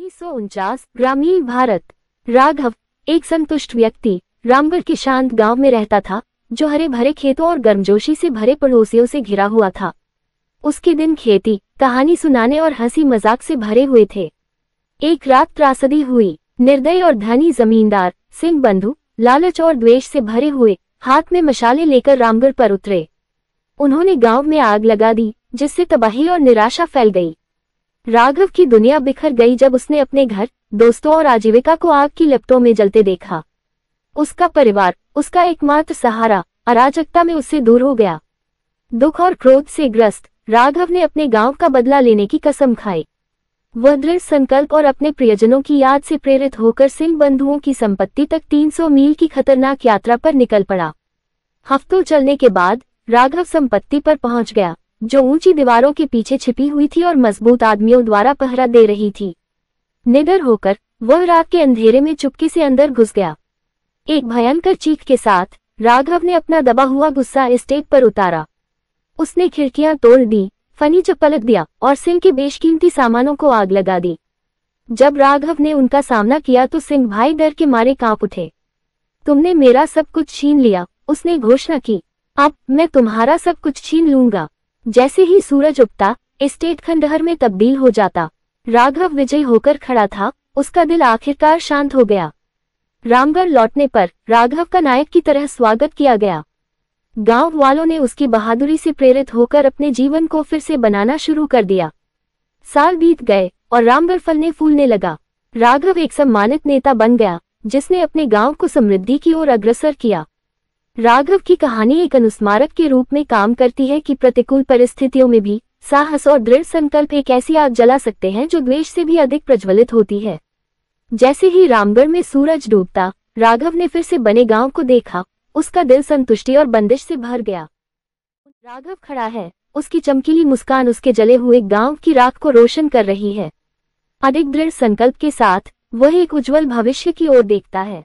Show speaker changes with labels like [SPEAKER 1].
[SPEAKER 1] 1949 ग्रामीण भारत। राघव एक संतुष्ट व्यक्ति रामगढ़ के शांत गांव में रहता था, जो हरे भरे खेतों और गर्मजोशी से भरे पड़ोसियों से घिरा हुआ था। उसके दिन खेती, कहानी सुनाने और हंसी मजाक से भरे हुए थे। एक रात त्रासदी हुई। निर्दयी और धनी जमींदार सिंह बंधु लालच और द्वेष से भरे हुए हाथ में मशाले लेकर रामगढ़ पर उतरे। उन्होंने गांव में आग लगा दी, जिससे तबाही और निराशा फैल गई। राघव की दुनिया बिखर गई जब उसने अपने घर, दोस्तों और आजीविका को आग की लपटों में जलते देखा। उसका परिवार, उसका एकमात्र सहारा, अराजकता में उससे दूर हो गया। दुख और क्रोध से ग्रस्त राघव ने अपने गांव का बदला लेने की कसम खाई। वह दृढ़ संकल्प और अपने प्रियजनों की याद से प्रेरित होकर सिंह बंधुओं की संपत्ति तक 300 मील की खतरनाक यात्रा पर निकल पड़ा। हफ्तों चलने के बाद राघव संपत्ति पर पहुंच गया, जो ऊंची दीवारों के पीछे छिपी हुई थी और मजबूत आदमियों द्वारा पहरा दे रही थी। निडर होकर वह रात के अंधेरे में चुपके से अंदर घुस गया। एक भयंकर चीख के साथ राघव ने अपना दबा हुआ गुस्सा एस्टेट पर उतारा। उसने खिड़कियां तोड़ दी, फर्नीचर पलट दिया और सिंह के बेशकीमती सामानों को आग लगा दी। जब राघव ने उनका सामना किया तो सिंह भाई डर के मारे कांप उठे। तुमने मेरा सब कुछ छीन लिया, उसने घोषणा की। अब मैं तुम्हारा सब कुछ छीन लूंगा। जैसे ही सूरज उगता, एस्टेट खंडहर में तब्दील हो जाता। राघव विजयी होकर खड़ा था, उसका दिल आखिरकार शांत हो गया। रामगढ़ लौटने पर राघव का नायक की तरह स्वागत किया गया। गांव वालों ने उसकी बहादुरी से प्रेरित होकर अपने जीवन को फिर से बनाना शुरू कर दिया। साल बीत गए और रामगढ़ फलने फूलने लगा। राघव एक सम्मानित नेता बन गया, जिसने अपने गांव को समृद्धि की ओर अग्रसर किया। राघव की कहानी एक अनुस्मारक के रूप में काम करती है कि प्रतिकूल परिस्थितियों में भी साहस और दृढ़ संकल्प एक ऐसी आग जला सकते हैं जो द्वेष से भी अधिक प्रज्वलित होती है। जैसे ही रामगढ़ में सूरज डूबता, राघव ने फिर से बने गांव को देखा। उसका दिल संतुष्टि और बंदिश से भर गया। राघव खड़ा है, उसकी चमकीली मुस्कान उसके जले हुए गांव की राख को रोशन कर रही है। अधिक दृढ़ संकल्प के साथ वह एक उज्जवल भविष्य की ओर देखता है।